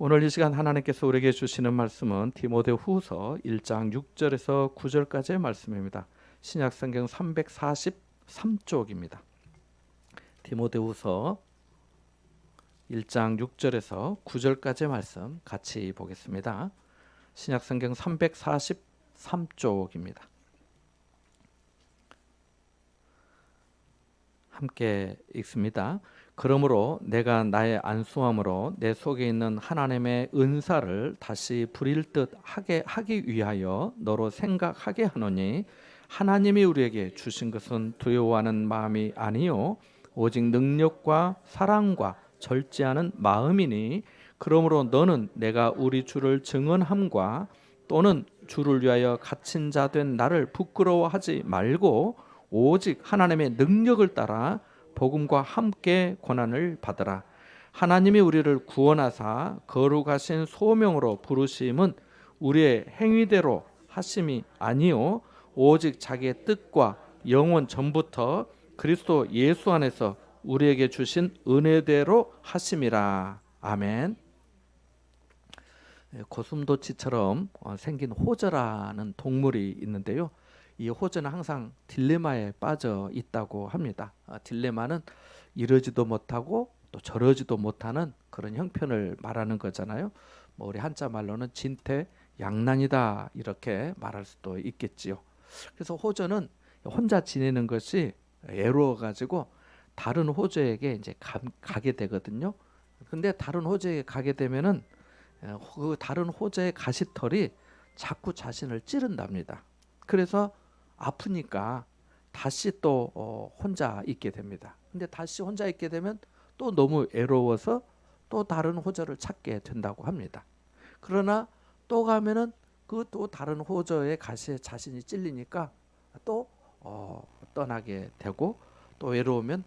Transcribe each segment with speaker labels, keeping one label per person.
Speaker 1: 오늘 이 시간 하나님께서 우리에게 주시는 말씀은 디모데후서 1장 6절에서 9절까지의 말씀입니다. 신약성경 343쪽입니다. 디모데후서 1장 6절에서 9절까지의 말씀 같이 보겠습니다. 신약성경 343쪽입니다. 함께 읽습니다. 그러므로 내가 나의 안수함으로 내 속에 있는 하나님의 은사를 다시 부릴 듯 하기 위하여 너로 생각하게 하노니 하나님이 우리에게 주신 것은 두려워하는 마음이 아니요 오직 능력과 사랑과 절제하는 마음이니 그러므로 너는 내가 우리 주를 증언함과 또는 주를 위하여 갇힌 자 된 나를 부끄러워하지 말고 오직 하나님의 능력을 따라 복음과 함께 고난을 받으라. 하나님이 우리를 구원하사 거룩하신 소명으로 부르심은 우리의 행위대로 하심이 아니요 오직 자기의 뜻과 영원 전부터 그리스도 예수 안에서 우리에게 주신 은혜대로 하심이라. 아멘. 고슴도치처럼 생긴 호저라는 동물이 있는데요. 이 호저는 항상 딜레마에 빠져 있다고 합니다. 딜레마는 이러지도 못하고 또 저러지도 못하는 그런 형편을 말하는 거잖아요. 우리 한자 말로는 진퇴양난이다 이렇게 말할 수도 있겠지요. 그래서 호저는 혼자 지내는 것이 애로워 가지고 다른 호저에게 이제 가게 되거든요. 근데 다른 호저에게 가게 되면은 그 다른 호저의 가시털이 자꾸 자신을 찌른답니다. 그래서 아프니까 다시 또 혼자 있게 됩니다. 근데 다시 혼자 있게 되면 또 너무 애로워서 또 다른 호저를 찾게 된다고 합니다. 그러나 또 가면은 그 또 다른 호저의 가시에 자신이 찔리니까 또 떠나게 되고 또 외로우면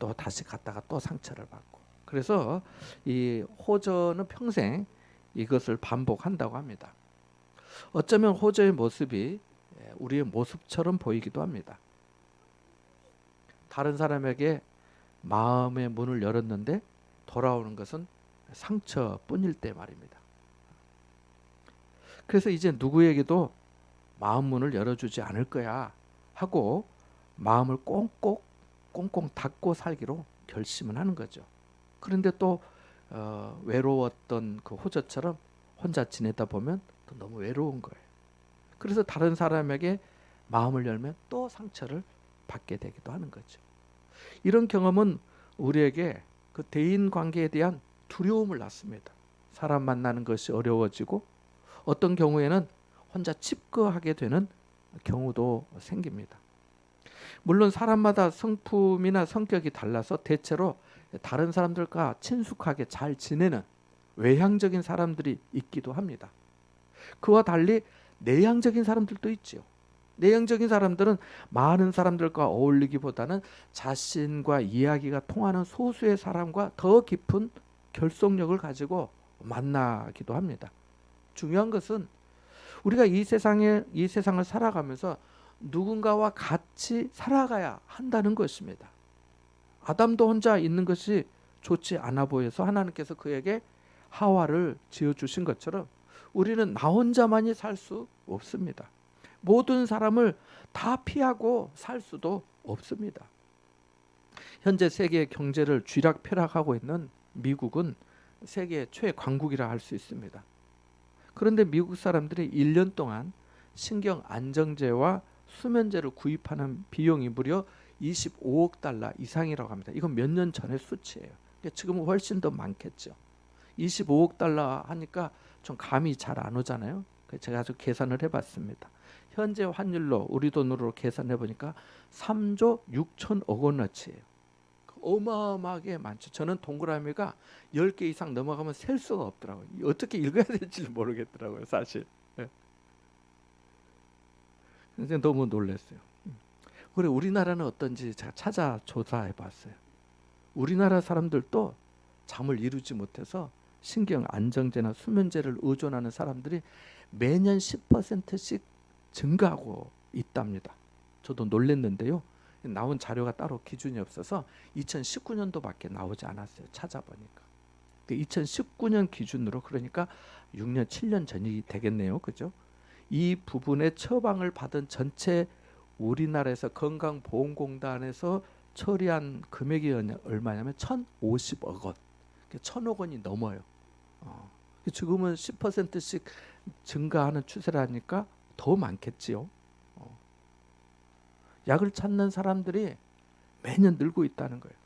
Speaker 1: 또 다시 갔다가 또 상처를 받고 그래서 이 호저는 평생 이것을 반복한다고 합니다. 어쩌면 호저의 모습이 우리의 모습처럼 보이기도 합니다. 다른 사람에게 마음의 문을 열었는데 돌아오는 것은 상처뿐일 때 말입니다. 그래서 이제 누구에게도 마음 문을 열어주지 않을 거야 하고 마음을 꽁꽁 닫고 살기로 결심을 하는 거죠. 그런데 또 외로웠던 그 호저처럼 혼자 지내다 보면 또 너무 외로운 거예요. 그래서 다른 사람에게 마음을 열면 또 상처를 받게 되기도 하는 거죠. 이런 경험은 우리에게 그 대인 관계에 대한 두려움을 낳습니다. 사람 만나는 것이 어려워지고 어떤 경우에는 혼자 칩거하게 되는 경우도 생깁니다. 물론 사람마다 성품이나 성격이 달라서 대체로 다른 사람들과 친숙하게 잘 지내는 외향적인 사람들이 있기도 합니다. 그와 달리 내향적인 사람들도 있지요. 내향적인 사람들은 많은 사람들과 어울리기보다는 자신과 이야기가 통하는 소수의 사람과 더 깊은 결속력을 가지고 만나기도 합니다. 중요한 것은 우리가 이 세상을 살아가면서 누군가와 같이 살아가야 한다는 것입니다. 아담도 혼자 있는 것이 좋지 않아 보여서 하나님께서 그에게 하와를 지어주신 것처럼 우리는 나 혼자만이 살 수 없습니다. 모든 사람을 다 피하고 살 수도 없습니다. 현재 세계 경제를 쥐락펴락하고 있는 미국은 세계 최강국이라 할 수 있습니다. 그런데 미국 사람들이 1년 동안 신경 안정제와 수면제를 구입하는 비용이 무려 25억 달러 이상이라고 합니다. 이건 몇 년 전의 수치예요. 지금은 훨씬 더 많겠죠. 25억 달러 하니까 좀 감이 잘 안 오잖아요. 제가 아주 계산을 해봤습니다. 현재 환율로 우리 돈으로 계산해 보니까 3조 6천억 원어치예요. 어마어마하게 많죠. 저는 동그라미가 10개 이상 넘어가면 셀 수가 없더라고요. 어떻게 읽어야 될지 모르겠더라고요, 사실. 그래서 너무 놀랐어요. 그래 우리나라는 어떤지 제가 찾아 조사해 봤어요. 우리나라 사람들도 잠을 이루지 못해서 신경 안정제나 수면제를 의존하는 사람들이 매년 10%씩 증가하고 있답니다. 저도 놀랐는데요. 나온 자료가 따로 기준이 없어서 2019년도밖에 나오지 않았어요. 찾아보니까. 2019년 기준으로 그러니까 6년 7년 전이 되겠네요. 그죠? 이 부분의 처방을 받은 전체 우리나라에서 건강보험공단에서 처리한 금액이 얼마냐면 1,050억 원. 1,000억 원이 넘어요. 지금은 10%씩 증가하는 추세라니까 더 많겠지요. 약을 찾는 사람들이 매년 늘고 있다는 거예요.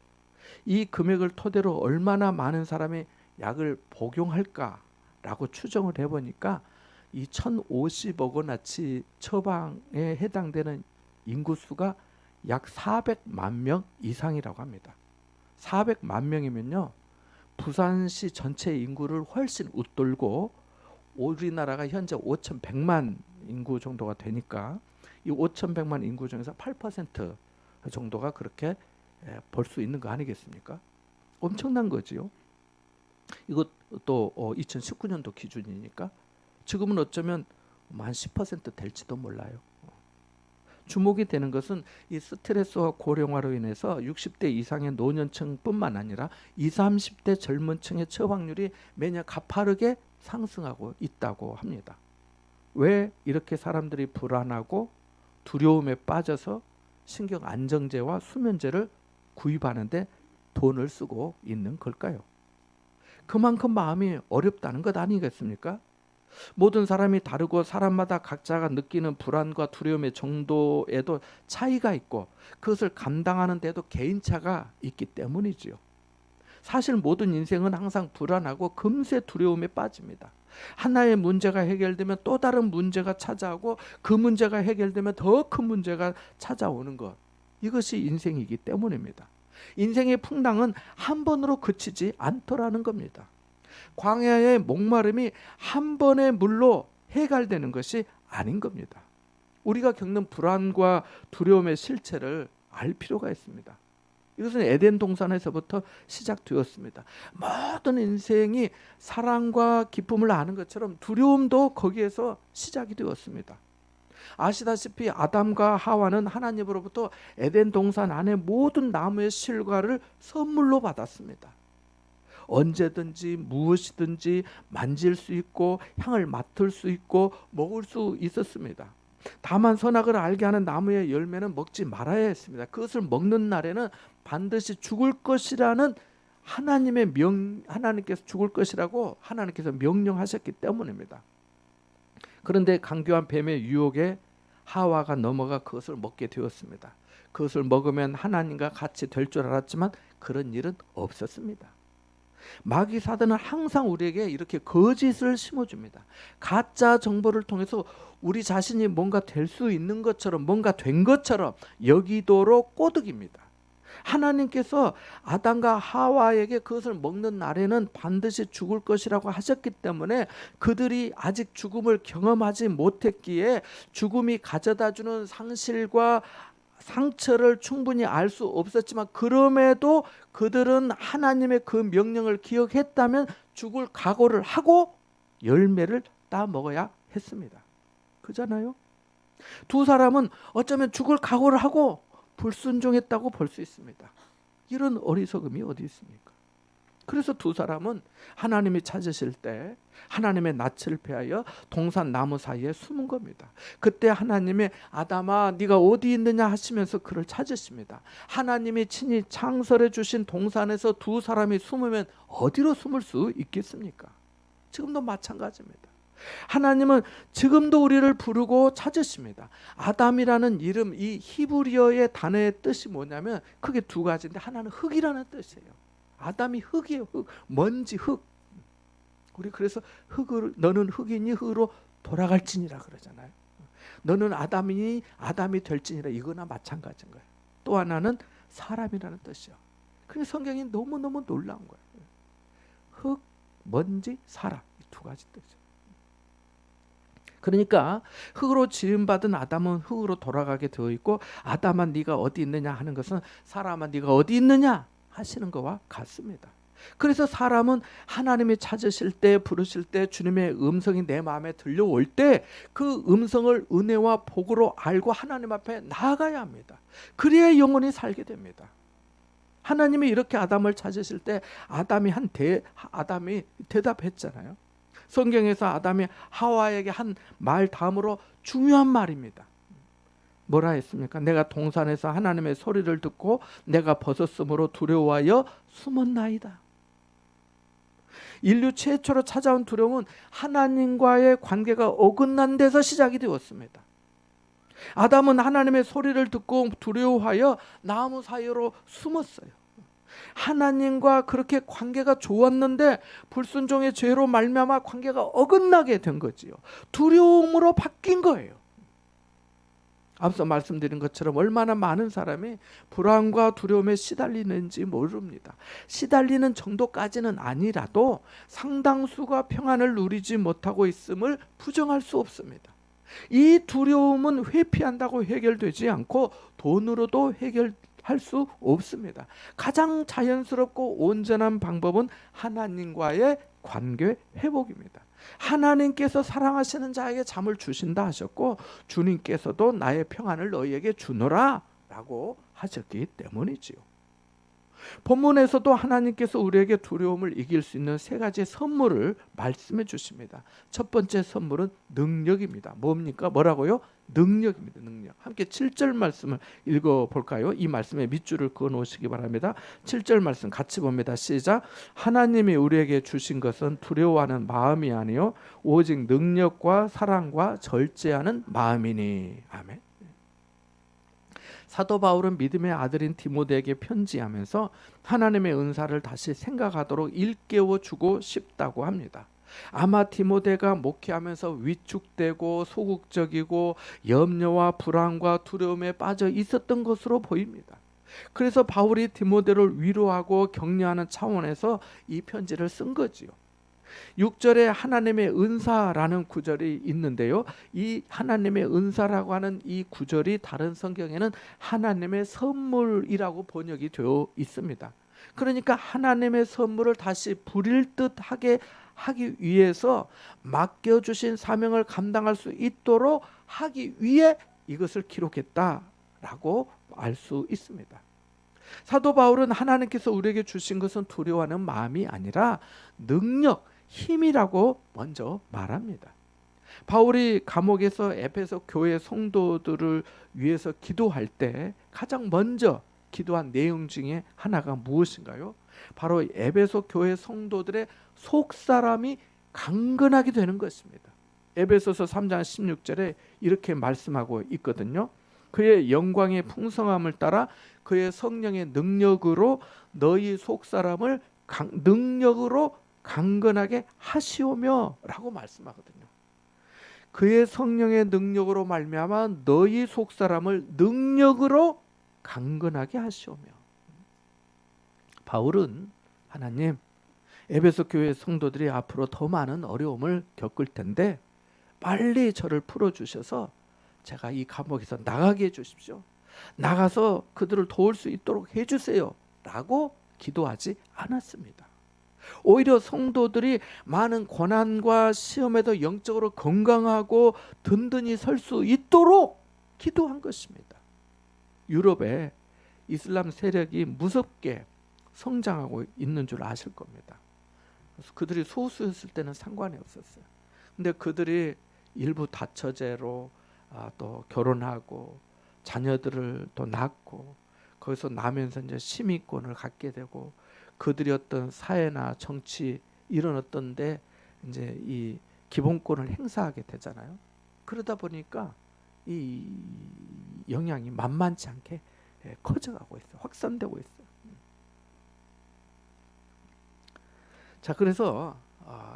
Speaker 1: 이 금액을 토대로 얼마나 많은 사람이 약을 복용할까라고 추정을 해보니까 이 1,050억 원어치 처방에 해당되는 인구수가 약 400만 명 이상이라고 합니다. 400만 명이면요, 부산시 전체 인구를 훨씬 웃돌고 우리나라가 현재 5,100만 인구 정도가 되니까 이 5,100만 인구 중에서 8% 정도가 그렇게 벌 수 있는 거 아니겠습니까? 엄청난 거지요. 이것도 2019년도 기준이니까 지금은 어쩌면 한 10% 될지도 몰라요. 주목이 되는 것은 이 스트레스와 고령화로 인해서 60대 이상의 노년층뿐만 아니라 20, 30대 젊은 층의 처방률이 매년 가파르게 상승하고 있다고 합니다. 왜 이렇게 사람들이 불안하고 두려움에 빠져서 신경 안정제와 수면제를 구입하는데 돈을 쓰고 있는 걸까요? 그만큼 마음이 어렵다는 것 아니겠습니까? 모든 사람이 다르고 사람마다 각자가 느끼는 불안과 두려움의 정도에도 차이가 있고 그것을 감당하는 데도 개인차가 있기 때문이지요. 사실 모든 인생은 항상 불안하고 금세 두려움에 빠집니다. 하나의 문제가 해결되면 또 다른 문제가 찾아오고 그 문제가 해결되면 더 큰 문제가 찾아오는 것. 이것이 인생이기 때문입니다. 인생의 풍랑은 한 번으로 그치지 않더라는 겁니다. 광야의 목마름이 한 번의 물로 해결되는 것이 아닌 겁니다. 우리가 겪는 불안과 두려움의 실체를 알 필요가 있습니다. 이것은 에덴 동산에서부터 시작되었습니다. 모든 인생이 사랑과 기쁨을 아는 것처럼 두려움도 거기에서 시작이 되었습니다. 아시다시피 아담과 하와는 하나님으로부터 에덴 동산 안에 모든 나무의 실과를 선물로 받았습니다. 언제든지 무엇이든지 만질 수 있고 향을 맡을 수 있고 먹을 수 있었습니다. 다만 선악을 알게 하는 나무의 열매는 먹지 말아야 했습니다. 그것을 먹는 날에는 반드시 죽을 것이라는 하나님께서 죽을 것이라고 하나님께서 명령하셨기 때문입니다. 그런데 강교한 뱀의 유혹에 하와가 넘어가 그것을 먹게 되었습니다. 그것을 먹으면 하나님과 같이 될 줄 알았지만 그런 일은 없었습니다. 마귀 사단은 항상 우리에게 이렇게 거짓을 심어줍니다. 가짜 정보를 통해서 우리 자신이 뭔가 될 수 있는 것처럼 뭔가 된 것처럼 여기도록 꼬드깁니다. 하나님께서 아담과 하와에게 그것을 먹는 날에는 반드시 죽을 것이라고 하셨기 때문에 그들이 아직 죽음을 경험하지 못했기에 죽음이 가져다주는 상실과 상처를 충분히 알 수 없었지만 그럼에도 그들은 하나님의 그 명령을 기억했다면 죽을 각오를 하고 열매를 따 먹어야 했습니다. 그잖아요. 두 사람은 어쩌면 죽을 각오를 하고 불순종했다고 볼 수 있습니다. 이런 어리석음이 어디 있습니까? 그래서 두 사람은 하나님이 찾으실 때 하나님의 낯을 피하여 동산 나무 사이에 숨은 겁니다. 그때 하나님이 아담아 네가 어디 있느냐 하시면서 그를 찾으십니다. 하나님이 친히 창설해 주신 동산에서 두 사람이 숨으면 어디로 숨을 수 있겠습니까? 지금도 마찬가지입니다. 하나님은 지금도 우리를 부르고 찾으십니다. 아담이라는 이름, 이 히브리어의 단어의 뜻이 뭐냐면 크게 두 가지인데 하나는 흙이라는 뜻이에요. 아담이 흙이에요. 흙. 먼지, 흙. 우리 그래서 너는 흙이니 흙으로 돌아갈지니라 그러잖아요. 너는 아담이니 아담이 될지니라. 이거나 마찬가지인 거예요. 또 하나는 사람이라는 뜻이요. 그래서 성경이 너무너무 놀라운 거예요. 흙, 먼지, 사람. 이 두 가지 뜻이에요. 그러니까 흙으로 지음받은 아담은 흙으로 돌아가게 되어 있고 아담아 네가 어디 있느냐 하는 것은 사람아 네가 어디 있느냐 하시는 것과 같습니다. 그래서 사람은 하나님이 찾으실 때 부르실 때 주님의 음성이 내 마음에 들려올 때 그 음성을 은혜와 복으로 알고 하나님 앞에 나아가야 합니다. 그래야 영원히 살게 됩니다. 하나님이 이렇게 아담을 찾으실 때 아담이 대답했잖아요. 성경에서 아담이 하와에게 한 말 다음으로 중요한 말입니다. 뭐라 했습니까? 내가 동산에서 하나님의 소리를 듣고 내가 벗었으므로 두려워하여 숨었나이다. 인류 최초로 찾아온 두려움은 하나님과의 관계가 어긋난 데서 시작이 되었습니다. 아담은 하나님의 소리를 듣고 두려워하여 나무 사이로 숨었어요. 하나님과 그렇게 관계가 좋았는데 불순종의 죄로 말미암아 관계가 어긋나게 된 거지요. 두려움으로 바뀐 거예요. 앞서 말씀드린 것처럼 얼마나 많은 사람이 불안과 두려움에 시달리는지 모릅니다. 시달리는 정도까지는 아니라도 상당수가 평안을 누리지 못하고 있음을 부정할 수 없습니다. 이 두려움은 회피한다고 해결되지 않고 돈으로도 해결할 수 없습니다. 가장 자연스럽고 온전한 방법은 하나님과의 관계 회복입니다. 하나님께서 사랑하시는 자에게 잠을 주신다 하셨고 주님께서도 나의 평안을 너희에게 주노라 라고 하셨기 때문이지요. 본문에서도 하나님께서 우리에게 두려움을 이길 수 있는 세 가지의 선물을 말씀해 주십니다. 첫 번째 선물은 능력입니다. 뭡니까? 뭐라고요? 능력입니다. 능력. 함께 7절 말씀을 읽어볼까요? 이 말씀에 밑줄을 그어 놓으시기 바랍니다. 7절 말씀 같이 봅니다. 시작. 하나님이 우리에게 주신 것은 두려워하는 마음이 아니요 오직 능력과 사랑과 절제하는 마음이니. 아멘. 사도 바울은 믿음의 아들인 디모데에게 편지하면서 하나님의 은사를 다시 생각하도록 일깨워 주고 싶다고 합니다. 아마 디모데가 목회하면서 위축되고 소극적이고 염려와 불안과 두려움에 빠져 있었던 것으로 보입니다. 그래서 바울이 디모데를 위로하고 격려하는 차원에서 이 편지를 쓴 거지요. 6절에 하나님의 은사라는 구절이 있는데요. 이 하나님의 은사라고 하는 이 구절이 다른 성경에는 하나님의 선물이라고 번역이 되어 있습니다. 그러니까 하나님의 선물을 다시 부릴 듯하게 하기 위해서 맡겨주신 사명을 감당할 수 있도록 하기 위해 이것을 기록했다라고 알 수 있습니다. 사도 바울은 하나님께서 우리에게 주신 것은 두려워하는 마음이 아니라 능력, 힘이라고 먼저 말합니다. 바울이 감옥에서 에베소 교회 성도들을 위해서 기도할 때 가장 먼저 기도한 내용 중에 하나가 무엇인가요? 바로 에베소 교회 성도들의 속사람이 강건하게 되는 것입니다. 에베소서 3장 16절에 이렇게 말씀하고 있거든요. 그의 영광의 풍성함을 따라 그의 성령의 능력으로 너희 속사람을 능력으로 강건하게 하시오며 라고 말씀하거든요. 그의 성령의 능력으로 말미암아 너희 속사람을 능력으로 강건하게 하시오며. 바울은 하나님, 에베소 교회 성도들이 앞으로 더 많은 어려움을 겪을 텐데 빨리 저를 풀어주셔서 제가 이 감옥에서 나가게 해주십시오. 나가서 그들을 도울 수 있도록 해주세요 라고 기도하지 않았습니다. 오히려 성도들이 많은 고난과 시험에도 영적으로 건강하고 든든히 설 수 있도록 기도한 것입니다. 유럽에 이슬람 세력이 무섭게 성장하고 있는 줄 아실 겁니다. 그래서 그들이 소수였을 때는 상관이 없었어요. 근데 그들이 일부 다처제로 또 결혼하고 자녀들을 또 낳고 거기서 나면서 이제 시민권을 갖게 되고 그들이 어떤 사회나 정치 이런 어떤데 이제 이 기본권을 행사하게 되잖아요. 그러다 보니까 이 영향이 만만치 않게 커져가고 있어요. 확산되고 있어요. 자, 그래서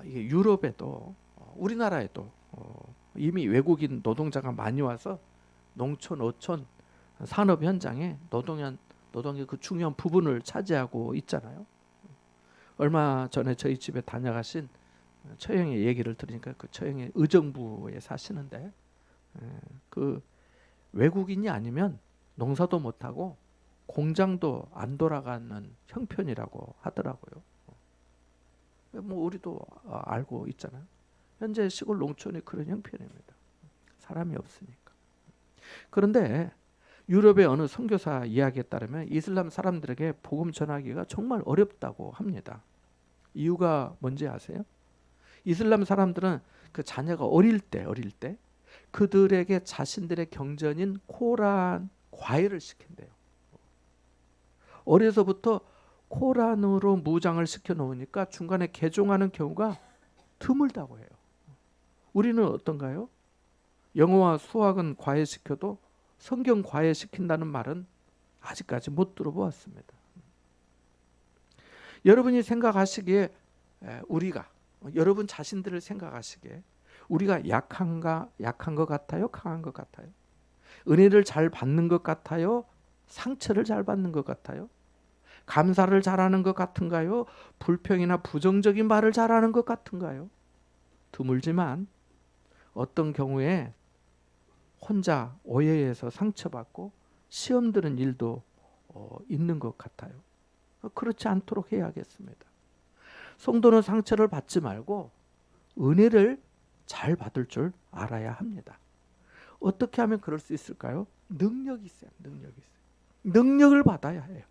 Speaker 1: 이게 유럽에도 우리나라에도 이미 외국인 노동자가 많이 와서 농촌, 어촌, 산업 현장에 노동의 그 중요한 부분을 차지하고 있잖아요. 얼마 전에 저희 집에 다녀가신 처형의 얘기를 들으니까 그 처형의 의정부에 사시는데 그 외국인이 아니면 농사도 못하고 공장도 안 돌아가는 형편이라고 하더라고요. 뭐 우리도 알고 있잖아요. 현재 시골 농촌이 그런 형편입니다. 사람이 없으니까. 그런데 유럽의 어느 선교사 이야기에 따르면 이슬람 사람들에게 복음 전하기가 정말 어렵다고 합니다. 이유가 뭔지 아세요? 이슬람 사람들은 그 자녀가 어릴 때 그들에게 자신들의 경전인 코란 과외를 시킨대요. 어려서부터 코란으로 무장을 시켜 놓으니까 중간에 개종하는 경우가 드물다고 해요. 우리는 어떤가요? 영어와 수학은 과외시켜도 성경 과외시킨다는 말은 아직까지 못 들어보았습니다. 여러분이 생각하시기에 우리가 여러분 자신들을 생각하시기에 우리가 약한 것 같아요? 강한 것 같아요? 은혜를 잘 받는 것 같아요? 상처를 잘 받는 것 같아요? 감사를 잘하는 것 같은가요? 불평이나 부정적인 말을 잘하는 것 같은가요? 드물지만 어떤 경우에 혼자 오해해서 상처받고 시험 드는 일도 있는 것 같아요. 그렇지 않도록 해야겠습니다. 성도는 상처를 받지 말고 은혜를 잘 받을 줄 알아야 합니다. 어떻게 하면 그럴 수 있을까요? 능력이 있어요. 능력을 받아야 해요.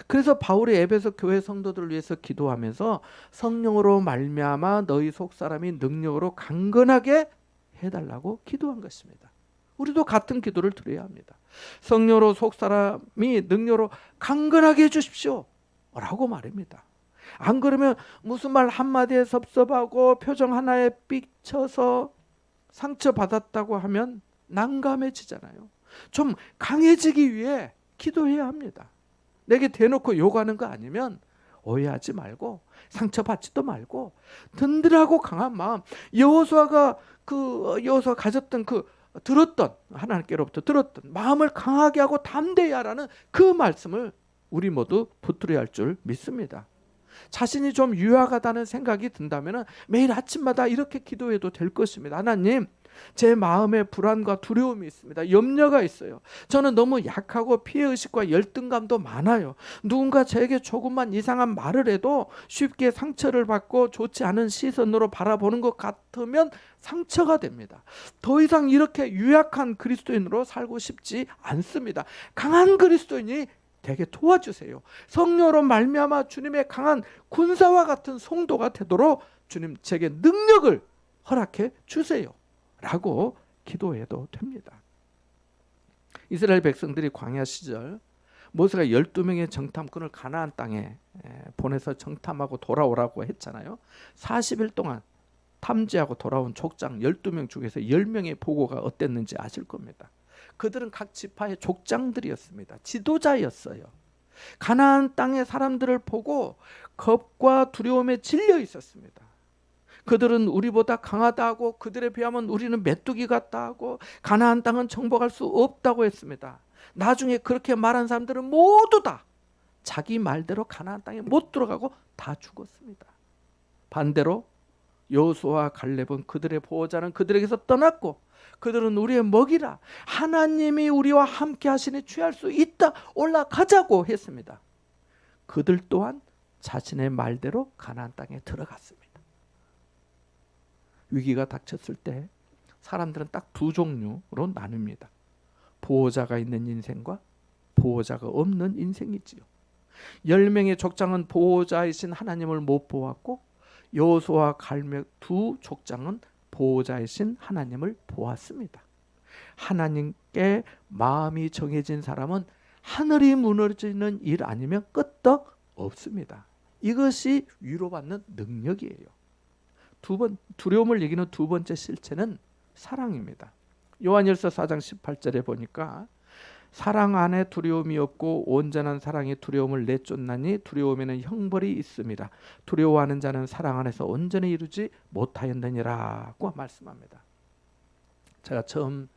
Speaker 1: 그래서 바울이 에베소 교회 성도들을 위해서 기도하면서 성령으로 말미암아 너희 속사람이 능력으로 강건하게 해달라고 기도한 것입니다. 우리도 같은 기도를 드려야 합니다. 성령으로 속사람이 능력으로 강건하게 해주십시오 라고 말입니다. 안 그러면 무슨 말 한마디에 섭섭하고 표정 하나에 삐쳐서 상처받았다고 하면 난감해지잖아요. 좀 강해지기 위해 기도해야 합니다. 내게 대놓고 욕하는 거 아니면 오해하지 말고 상처받지도 말고 든든하고 강한 마음, 여호수아가 가졌던 들었던 하나님께로부터 들었던 마음을 강하게 하고 담대히 하라는 그 말씀을 우리 모두 붙들어야 할 줄 믿습니다. 자신이 좀 유약하다는 생각이 든다면 매일 아침마다 이렇게 기도해도 될 것입니다. 하나님, 제 마음에 불안과 두려움이 있습니다. 염려가 있어요. 저는 너무 약하고 피해의식과 열등감도 많아요. 누군가 저에게 조금만 이상한 말을 해도 쉽게 상처를 받고 좋지 않은 시선으로 바라보는 것 같으면 상처가 됩니다. 더 이상 이렇게 유약한 그리스도인으로 살고 싶지 않습니다. 강한 그리스도인이 되게 도와주세요. 성령으로 말미암아 주님의 강한 군사와 같은 성도가 되도록 주님 제게 능력을 허락해 주세요 라고 기도해도 됩니다. 이스라엘 백성들이 광야 시절 모세가 12명의 정탐꾼을 가나안 땅에 보내서 정탐하고 돌아오라고 했잖아요. 40일 동안 탐지하고 돌아온 족장 12명 중에서 10명의 보고가 어땠는지 아실 겁니다. 그들은 각 지파의 족장들이었습니다. 지도자였어요. 가나안 땅의 사람들을 보고 겁과 두려움에 질려 있었습니다. 그들은 우리보다 강하다 하고 그들에 비하면 우리는 메뚜기 같다 하고 가나안 땅은 정복할 수 없다고 했습니다. 나중에 그렇게 말한 사람들은 모두 다 자기 말대로 가나안 땅에 못 들어가고 다 죽었습니다. 반대로 여호수아와 갈렙은 그들의 보호자는 그들에게서 떠났고 그들은 우리의 먹이라 하나님이 우리와 함께 하시니 취할 수 있다 올라가자고 했습니다. 그들 또한 자신의 말대로 가나안 땅에 들어갔습니다. 위기가 닥쳤을 때 사람들은 딱 두 종류로 나눕니다. 보호자가 있는 인생과 보호자가 없는 인생이지요. 10명의 족장은 보호자이신 하나님을 못 보았고 여호수아와 갈렙 두 족장은 보호자이신 하나님을 보았습니다. 하나님께 마음이 정해진 사람은 하늘이 무너지는 일 아니면 끄떡 없습니다. 이것이 위로받는 능력이에요. 두려움을 이기는 두 번째 실체는 사랑입니다. 요한일서 4장 18절에 보니까 사랑 안에 두려움이 없고 온전한 사랑이 두려움을 내쫓나니 두려움에는 형벌이 있습니다. 두려워하는 자는 사랑 안에서 온전히 이루지 못하였느니라고 말씀합니다. 제가 처음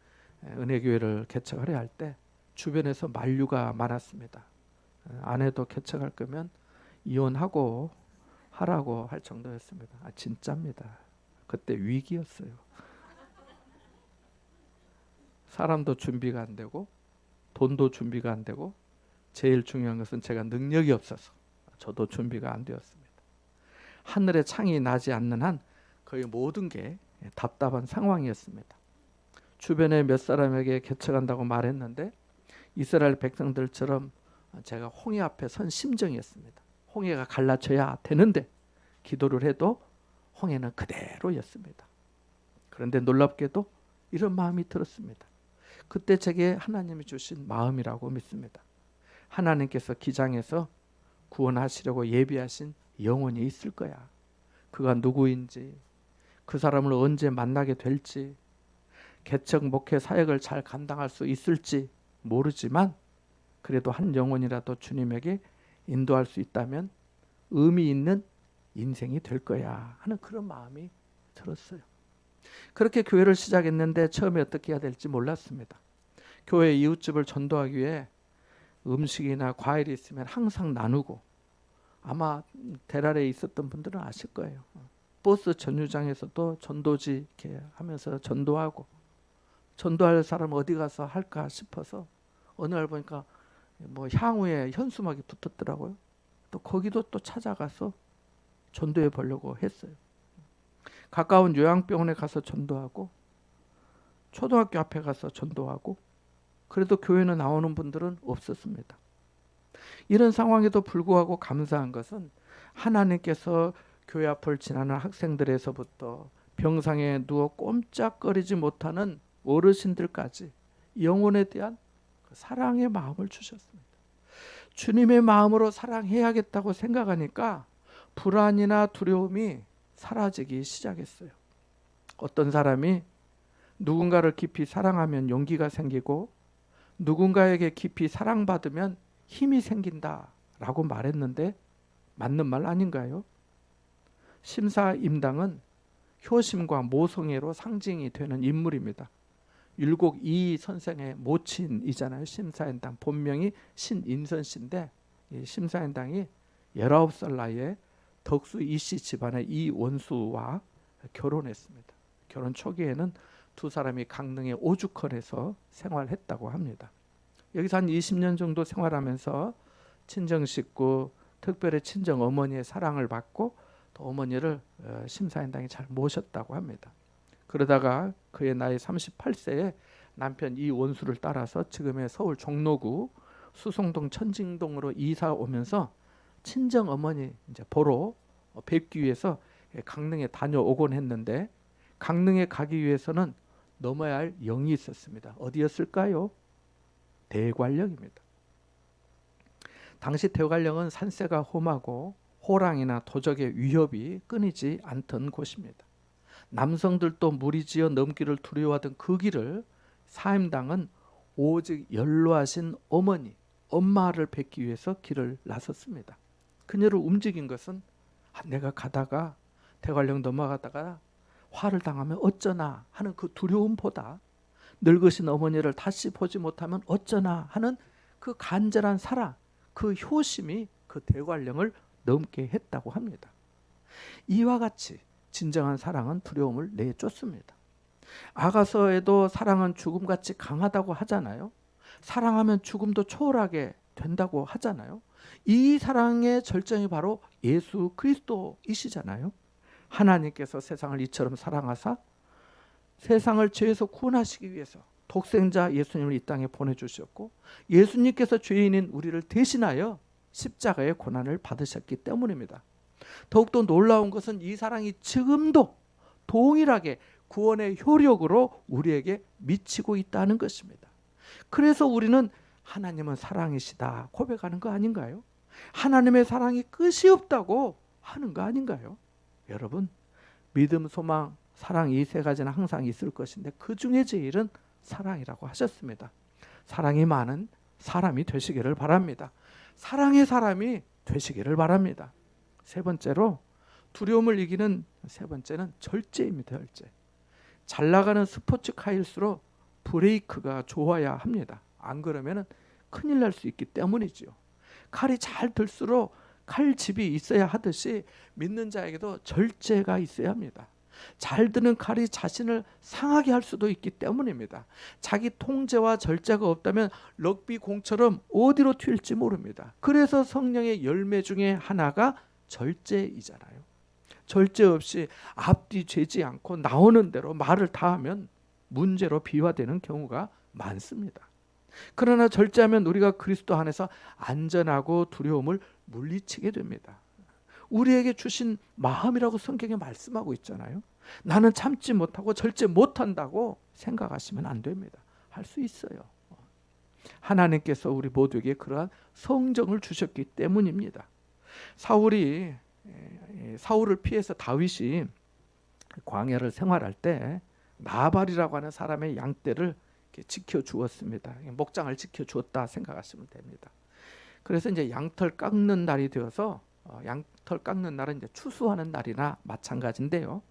Speaker 1: 은혜교회를 개척하려 할 때 주변에서 만류가 많았습니다. 아내도 개척할 거면 이혼하고 하라고 할 정도였습니다. 진짜입니다. 그때 위기였어요. 사람도 준비가 안 되고 돈도 준비가 안 되고 제일 중요한 것은 제가 능력이 없어서 저도 준비가 안 되었습니다. 하늘에 창이 나지 않는 한 거의 모든 게 답답한 상황이었습니다. 주변에 몇 사람에게 개척한다고 말했는데 이스라엘 백성들처럼 제가 홍해 앞에 선 심정이었습니다. 홍해가 갈라져야 되는데 기도를 해도 홍해는 그대로였습니다. 그런데 놀랍게도 이런 마음이 들었습니다. 그때 제게 하나님이 주신 마음이라고 믿습니다. 하나님께서 기장에서 구원하시려고 예비하신 영혼이 있을 거야. 그가 누구인지, 그 사람을 언제 만나게 될지, 개척 목회 사역을 잘 감당할 수 있을지 모르지만 그래도 한 영혼이라도 주님에게 인도할 수 있다면 의미 있는 인생이 될 거야 하는 그런 마음이 들었어요. 그렇게 교회를 시작했는데 처음에 어떻게 해야 될지 몰랐습니다. 교회 이웃집을 전도하기 위해 음식이나 과일이 있으면 항상 나누고, 아마 대랄에 있었던 분들은 아실 거예요. 버스 전유장에서도 전도지 이렇게 하면서 전도하고, 전도할 사람 어디 가서 할까 싶어서 어느 날 보니까 뭐 향후에 현수막이 붙었더라고요. 또 거기도 또 찾아가서 전도해 보려고 했어요. 가까운 요양병원에 가서 전도하고, 초등학교 앞에 가서 전도하고, 그래도 교회는 나오는 분들은 없었습니다. 이런 상황에도 불구하고 감사한 것은 하나님께서 교회 앞을 지나는 학생들에서부터 병상에 누워 꼼짝거리지 못하는 어르신들까지 영혼에 대한 사랑의 마음을 주셨습니다. 주님의 마음으로 사랑해야겠다고 생각하니까 불안이나 두려움이 사라지기 시작했어요. 어떤 사람이 누군가를 깊이 사랑하면 용기가 생기고 누군가에게 깊이 사랑받으면 힘이 생긴다라고 말했는데 맞는 말 아닌가요? 심사임당은 효심과 모성애로 상징이 되는 인물입니다. 율곡 이 선생의 모친이잖아요. 심사임당 본명이 신인선 씨인데 이 심사임당이 19살 나이에 덕수 이씨 집안의 이원수와 결혼했습니다. 결혼 초기에는 두 사람이 강릉의 오죽헌에서 생활했다고 합니다. 여기서 한 20년 정도 생활하면서 친정 식구, 특별히 친정 어머니의 사랑을 받고 또 어머니를 심사임당이 잘 모셨다고 합니다. 그러다가 그의 나이 38세에 남편 이원수를 따라서 지금의 서울 종로구 수성동 천진동으로 이사 오면서 친정 어머니 이제 보러 뵙기 위해서 강릉에 다녀오곤 했는데, 강릉에 가기 위해서는 넘어야 할 영이 있었습니다. 어디였을까요? 대관령입니다. 당시 대관령은 산세가 험하고 호랑이나 도적의 위협이 끊이지 않던 곳입니다. 남성들도 무리지어 넘기를 두려워하던 그 길을 사임당은 오직 연로하신 어머니, 엄마를 뵙기 위해서 길을 나섰습니다. 그녀를 움직인 것은 내가 가다가 대관령 넘어가다가 화를 당하면 어쩌나 하는 그 두려움보다 늙으신 어머니를 다시 보지 못하면 어쩌나 하는 그 간절한 사랑, 그 효심이 그 대관령을 넘게 했다고 합니다. 이와 같이 진정한 사랑은 두려움을 내쫓습니다. 아가서에도 사랑은 죽음같이 강하다고 하잖아요. 사랑하면 죽음도 초월하게 된다고 하잖아요. 이 사랑의 절정이 바로 예수 그리스도이시잖아요. 하나님께서 세상을 이처럼 사랑하사 세상을 죄에서 구원하시기 위해서 독생자 예수님을 이 땅에 보내주셨고, 예수님께서 죄인인 우리를 대신하여 십자가의 고난을 받으셨기 때문입니다. 더욱더 놀라운 것은 이 사랑이 지금도 동일하게 구원의 효력으로 우리에게 미치고 있다는 것입니다. 그래서 우리는 하나님은 사랑이시다 고백하는 거 아닌가요? 하나님의 사랑이 끝이 없다고 하는 거 아닌가요? 여러분, 믿음, 소망, 사랑 이 세 가지는 항상 있을 것인데 그 중에 제일은 사랑이라고 하셨습니다. 사랑이 많은 사람이 되시기를 바랍니다. 사랑의 사람이 되시기를 바랍니다. 세 번째로 두려움을 이기는 세 번째는 절제입니다. 절제. 잘 나가는 스포츠카일수록 브레이크가 좋아야 합니다. 안 그러면 큰일 날 수 있기 때문이지요. 칼이 잘 들수록 칼집이 있어야 하듯이 믿는 자에게도 절제가 있어야 합니다. 잘 드는 칼이 자신을 상하게 할 수도 있기 때문입니다. 자기 통제와 절제가 없다면 럭비 공처럼 어디로 튈지 모릅니다. 그래서 성령의 열매 중에 하나가 절제이잖아요. 절제 없이 앞뒤 재지 않고 나오는 대로 말을 다 하면 문제로 비화되는 경우가 많습니다. 그러나 절제하면 우리가 그리스도 안에서 안전하고 두려움을 물리치게 됩니다. 우리에게 주신 마음이라고 성경에 말씀하고 있잖아요. 나는 참지 못하고 절제 못한다고 생각하시면 안 됩니다. 할 수 있어요. 하나님께서 우리 모두에게 그러한 성정을 주셨기 때문입니다. 사울을 피해서 다윗이 광야를 생활할 때 나발이라고 하는 사람의 양떼를 지켜주었습니다. 목장을 지켜주었다 생각하시면 됩니다. 그래서 이제 양털 깎는 날이 되어서 양털 깎는 날은 이제 추수하는 날이나 마찬가지인데요.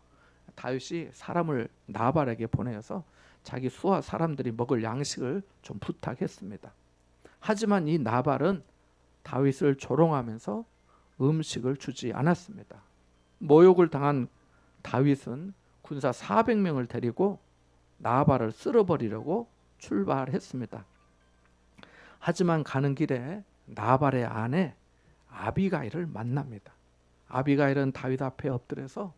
Speaker 1: 다윗이 사람을 나발에게 보내어서 자기 수하 사람들이 먹을 양식을 좀 부탁했습니다. 하지만 이 나발은 다윗을 조롱하면서 음식을 주지 않았습니다. 모욕을 당한 다윗은 군사 400명을 데리고 나발을 쓸어버리려고 출발했습니다. 하지만 가는 길에 나발의 아내 아비가일을 만납니다. 아비가일은 다윗 앞에 엎드려서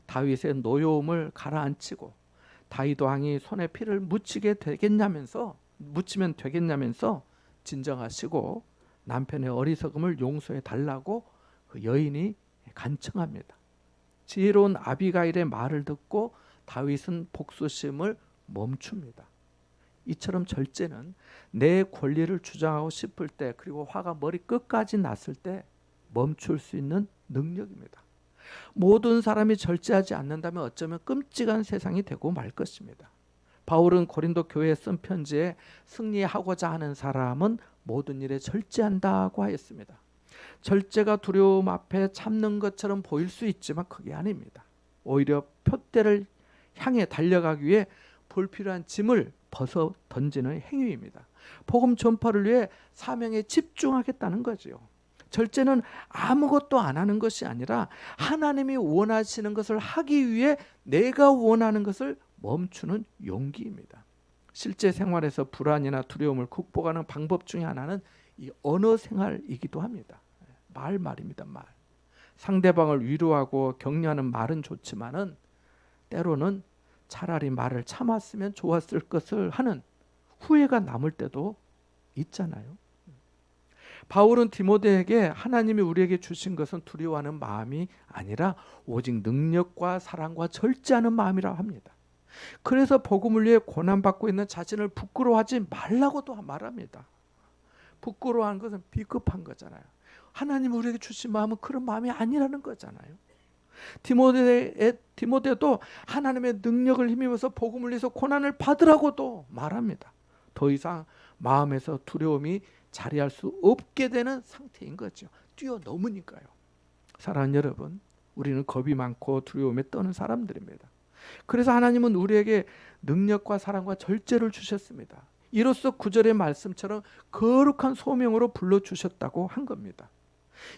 Speaker 1: 다윗의 노여움을 가라앉히고 다윗 왕이 손에 피를 묻히면 되겠냐면서 진정하시고 남편의 어리석음을 용서해 달라고 그 여인이 간청합니다. 지혜로운 아비가일의 말을 듣고 다윗은 복수심을 멈춥니다. 이처럼 절제는 내 권리를 주장하고 싶을 때, 그리고 화가 머리 끝까지 났을 때 멈출 수 있는 능력입니다. 모든 사람이 절제하지 않는다면 어쩌면 끔찍한 세상이 되고 말 것입니다. 바울은 고린도 교회에 쓴 편지에 승리하고자 하는 사람은 모든 일에 절제한다고 하였습니다. 절제가 두려움 앞에 참는 것처럼 보일 수 있지만 그게 아닙니다. 오히려 표대를 향해 달려가기 위해 불필요한 짐을 벗어 던지는 행위입니다. 복음 전파를 위해 사명에 집중하겠다는 거죠. 절제는 아무것도 안 하는 것이 아니라 하나님이 원하시는 것을 하기 위해 내가 원하는 것을 멈추는 용기입니다. 실제 생활에서 불안이나 두려움을 극복하는 방법 중에 하나는 이 언어 생활이기도 합니다. 말입니다. 말. 상대방을 위로하고 격려하는 말은 좋지만은 때로는 차라리 말을 참았으면 좋았을 것을 하는 후회가 남을 때도 있잖아요. 바울은 디모데에게 하나님이 우리에게 주신 것은 두려워하는 마음이 아니라 오직 능력과 사랑과 절제하는 마음이라고 합니다. 그래서 복음을 위해 고난받고 있는 자신을 부끄러워하지 말라고도 말합니다. 부끄러워하는 것은 비겁한 거잖아요. 하나님 우리에게 주신 마음은 그런 마음이 아니라는 거잖아요. 디모데도 하나님의 능력을 힘입어서 복음을 위해서 고난을 받으라고도 말합니다. 더 이상 마음에서 두려움이 자리할 수 없게 되는 상태인 거죠. 뛰어넘으니까요. 사랑하는 여러분, 우리는 겁이 많고 두려움에 떠는 사람들입니다. 그래서 하나님은 우리에게 능력과 사랑과 절제를 주셨습니다. 이로써 9절의 말씀처럼 거룩한 소명으로 불러주셨다고 한 겁니다.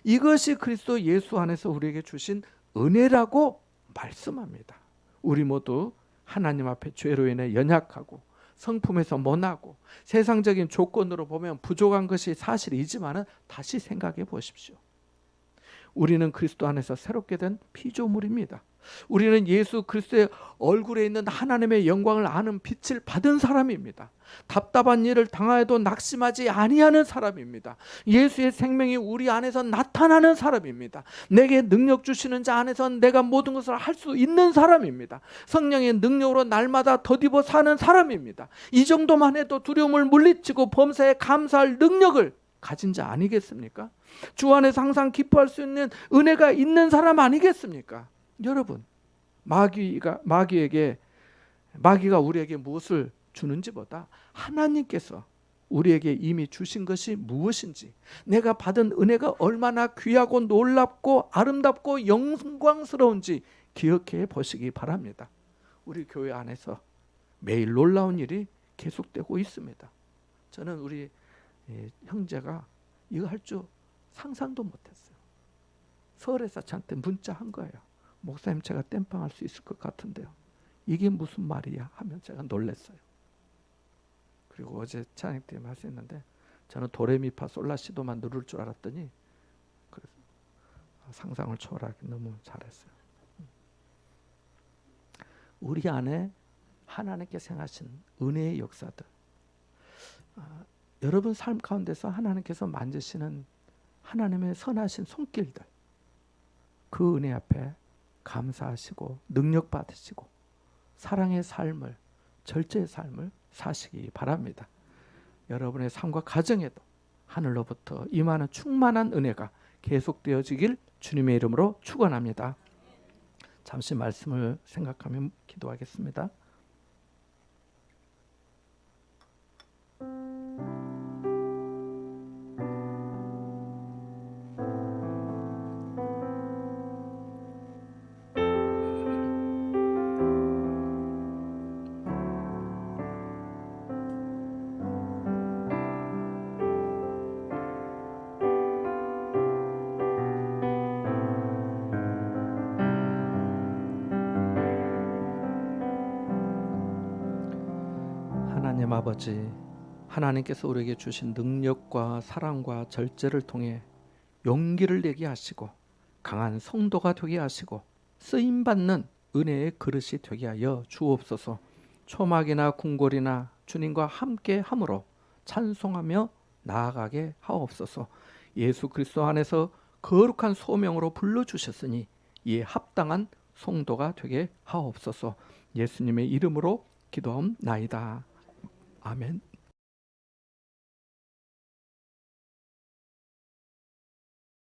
Speaker 1: 이것이 그리스도 예수 안에서 우리에게 주신 은혜라고 말씀합니다. 우리 모두 하나님 앞에 죄로 인해 연약하고 성품에서 모나고 세상적인 조건으로 보면 부족한 것이 사실이지만 다시 생각해 보십시오. 우리는 그리스도 안에서 새롭게 된 피조물입니다. 우리는 예수 그리스도의 얼굴에 있는 하나님의 영광을 아는 빛을 받은 사람입니다. 답답한 일을 당하여도 낙심하지 아니하는 사람입니다. 예수의 생명이 우리 안에서 나타나는 사람입니다. 내게 능력 주시는 자 안에서 내가 모든 것을 할 수 있는 사람입니다. 성령의 능력으로 날마다 덧입어 사는 사람입니다. 이 정도만 해도 두려움을 물리치고 범사에 감사할 능력을 가진 자 아니겠습니까? 주 안에서 항상 기뻐할 수 있는 은혜가 있는 사람 아니겠습니까? 여러분, 마귀가 우리에게 무엇을 주는지보다 하나님께서 우리에게 이미 주신 것이 무엇인지, 내가 받은 은혜가 얼마나 귀하고 놀랍고 아름답고 영광스러운지 기억해 보시기 바랍니다. 우리 교회 안에서 매일 놀라운 일이 계속되고 있습니다. 저는 우리 형제가 이거 할 줄 상상도 못했어요. 서울에서 저한테 문자한 거예요. 목사님, 제가 땜빵할 수 있을 것 같은데요. 이게 무슨 말이야? 하면 제가 놀랐어요. 그리고 어제 찬양 때 말씀했는데 저는 도레미파솔라시도만 누를 줄 알았더니 그래서 상상을 초월하기 너무 잘했어요. 우리 안에 하나님께서 행하신 은혜의 역사들, 여러분 삶 가운데서 하나님께서 만지시는 하나님의 선하신 손길들, 그 은혜 앞에 감사하시고 능력 받으시고 사랑의 삶을, 절제의 삶을 사시기 바랍니다. 여러분의 삶과 가정에도 하늘로부터 임하는 충만한 은혜가 계속되어지길 주님의 이름으로 축원합니다. 잠시 말씀을 생각하며 기도하겠습니다. 하나님 아버지, 하나님께서 우리에게 주신 능력과 사랑과 절제를 통해 용기를 내게 하시고 강한 성도가 되게 하시고 쓰임받는 은혜의 그릇이 되게 하여 주옵소서. 초막이나 궁궐이나 주님과 함께 함으로 찬송하며 나아가게 하옵소서. 예수 그리스도 안에서 거룩한 소명으로 불러주셨으니 이에 합당한 성도가 되게 하옵소서. 예수님의 이름으로 기도하옵나이다. 아멘.